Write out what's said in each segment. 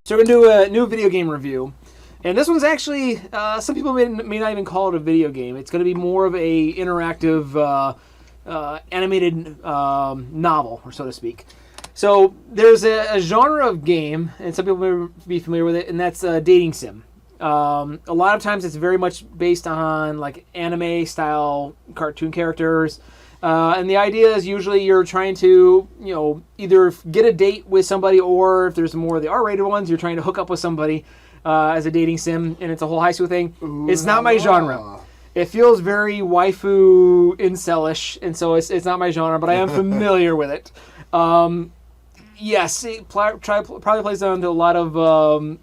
So we're going to do a new video game review. And this one's actually, some people may not even call it a video game. It's going to be more of a interactive animated novel, or so to speak. So there's a genre of game, and some people may be familiar with it, and that's dating sim. A lot of times it's very much based on like anime style cartoon characters. And the idea is usually you're trying to, either get a date with somebody, or if there's more of the R-rated ones, you're trying to hook up with somebody as a dating sim, and it's a whole high school thing. Ooh, it's not my genre. It feels very waifu incelish, and so it's not my genre, but I am familiar with it. Yes, it probably plays down to a lot of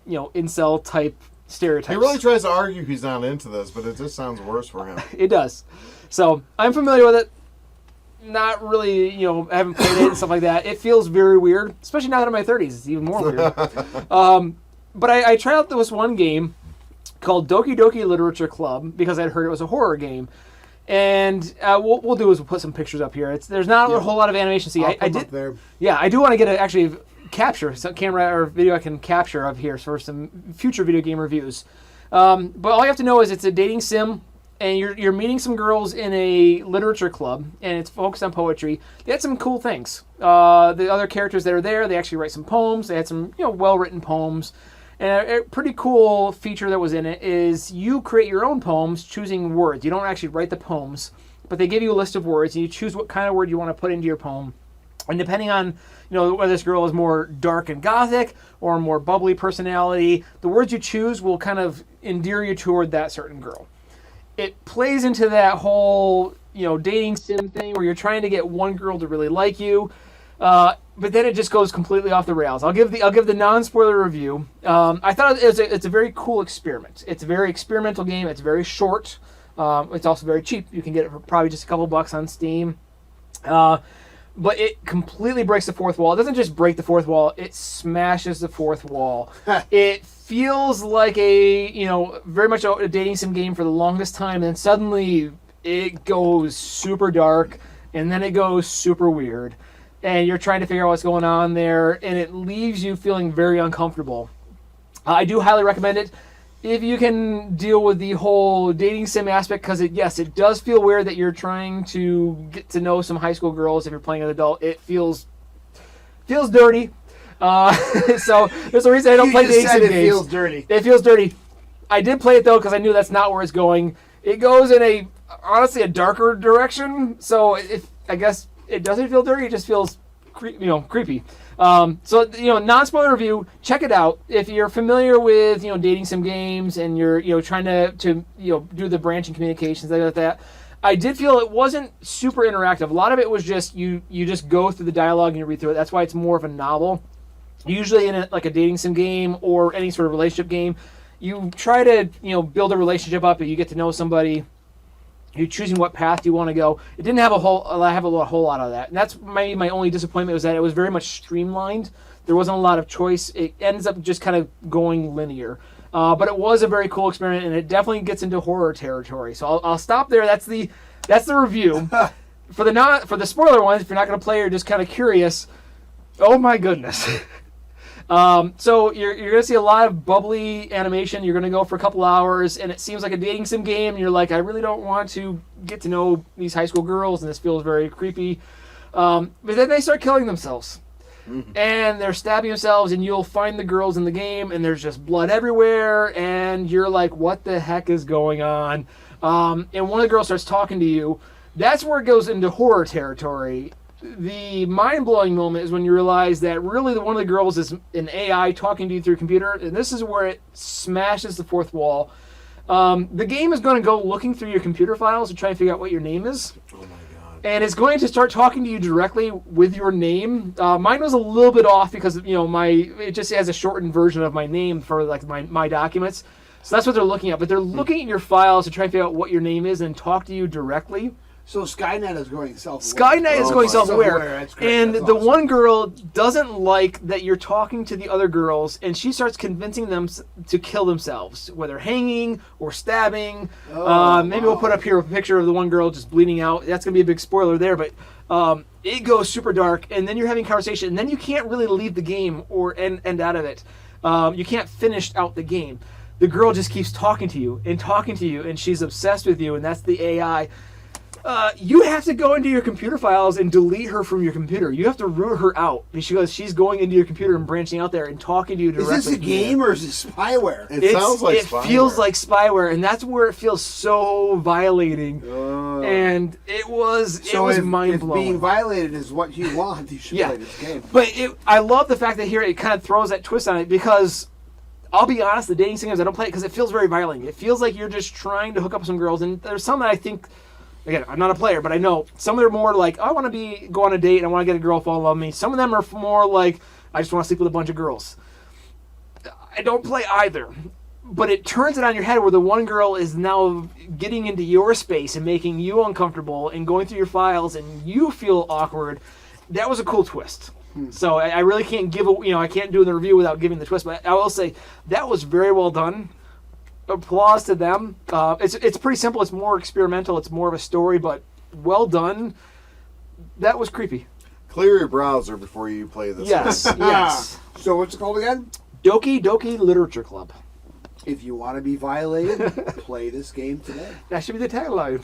incel type stereotypes. He really tries to argue he's not into this, but it just sounds worse for him. It does. So I'm familiar with it. Not really, I haven't played it and stuff like that. It feels very weird, especially now that I'm in my 30s. It's even more weird. But I tried out this one game called Doki Doki Literature Club because I'd heard it was a horror game. And what we'll do is we'll put some pictures up here. There's not a whole lot of animation. See, I did. There. Yeah, I do want to get actually capture some camera or video I can capture of here for some future video game reviews. But all you have to know is it's a dating sim. And you're meeting some girls in a literature club, and it's focused on poetry. They had some cool things. The other characters that are there, they actually write some poems. They had some well-written poems. And a pretty cool feature that was in it is you create your own poems choosing words. You don't actually write the poems, but they give you a list of words, and you choose what kind of word you want to put into your poem. And depending on whether this girl is more dark and gothic or more bubbly personality, the words you choose will kind of endear you toward that certain girl. It plays into that whole, dating sim thing where you're trying to get one girl to really like you, but then it just goes completely off the rails. I'll give the non-spoiler review. I thought it's a very cool experiment. It's a very experimental game. It's very short. It's also very cheap. You can get it for probably just a couple bucks on Steam. But it completely breaks the fourth wall. It doesn't just break the fourth wall; it smashes the fourth wall. It feels like very much a dating sim game for the longest time, and then suddenly it goes super dark, and then it goes super weird, and you're trying to figure out what's going on there, and it leaves you feeling very uncomfortable. I do highly recommend it if you can deal with the whole dating sim aspect, because it does feel weird that you're trying to get to know some high school girls. If you're playing an adult, it feels dirty. So there's a reason I don't play dating sim games. It feels dirty. It feels dirty. I did play it though because I knew that's not where it's going. It goes in honestly a darker direction. So I guess it doesn't feel dirty. It just feels creepy. So non-spoiler review. Check it out if you're familiar with dating sim games and you're trying to do the branching communications like that. I did feel it wasn't super interactive. A lot of it was just you just go through the dialogue and you read through it. That's why it's more of a novel. Usually in a dating sim game or any sort of relationship game, you try to build a relationship up and you get to know somebody. You're choosing what path you want to go. It didn't have a whole lot of that. And that's my only disappointment was that it was very much streamlined. There wasn't a lot of choice. It ends up just kind of going linear. But it was a very cool experiment, and it definitely gets into horror territory. So I'll stop there. That's the review. For the spoiler ones, if you're not going to play or just kind of curious, oh my goodness. So you're going to see a lot of bubbly animation. You're going to go for a couple hours, and it seems like a dating sim game. And you're like, I really don't want to get to know these high school girls, and this feels very creepy. But then they start killing themselves. Mm-hmm. And they're stabbing themselves, and you'll find the girls in the game, and there's just blood everywhere, and you're like, what the heck is going on? And one of the girls starts talking to you. That's where it goes into horror territory. The mind-blowing moment is when you realize that really one of the girls is an AI talking to you through a computer, and this is where it smashes the fourth wall. The game is going to go looking through your computer files to try and figure out what your name is. Oh my God. And it's going to start talking to you directly with your name. Mine was a little bit off because it just has a shortened version of my name for like my documents. So that's what they're looking at. But they're looking at your files to try and figure out what your name is and talk to you directly. So Skynet is going self-aware. Skynet is going self-aware. And the one girl doesn't like that you're talking to the other girls, and she starts convincing them to kill themselves, whether hanging or stabbing. Maybe we'll put up here a picture of the one girl just bleeding out. That's going to be a big spoiler there, but it goes super dark, and then you're having a conversation, and then you can't really leave the game or end out of it. You can't finish out the game. The girl just keeps talking to you, and she's obsessed with you, and that's the AI. You have to go into your computer files and delete her from your computer. You have to root her out because she's going into your computer and branching out there and talking to you directly. Is this a game or is it spyware? It sounds like it spyware. feels like spyware, and that's where it feels so violating. And it was mind blowing. If being violated is what you want, you should play this game. But I love the fact that here it kind of throws that twist on it because I'll be honest, the dating sims I don't play it because it feels very violent. It feels like you're just trying to hook up with some girls, and there's some that I think. Again, I'm not a player, but I know some of them are more like, I want to go on a date and I want to get a girl to fall in love with me. Some of them are more like, I just want to sleep with a bunch of girls. I don't play either. But it turns it on your head where the one girl is now getting into your space and making you uncomfortable and going through your files and you feel awkward. That was a cool twist. So I really can't I can't do the review without giving the twist, but I will say that was very well done. Applause to them. It's pretty simple. It's more experimental. It's more of a story, but well done. That was creepy. Clear your browser before you play this. Yes, yes. So what's it called again? Doki Doki Literature Club. If you want to be violated, play this game today. That should be the tagline.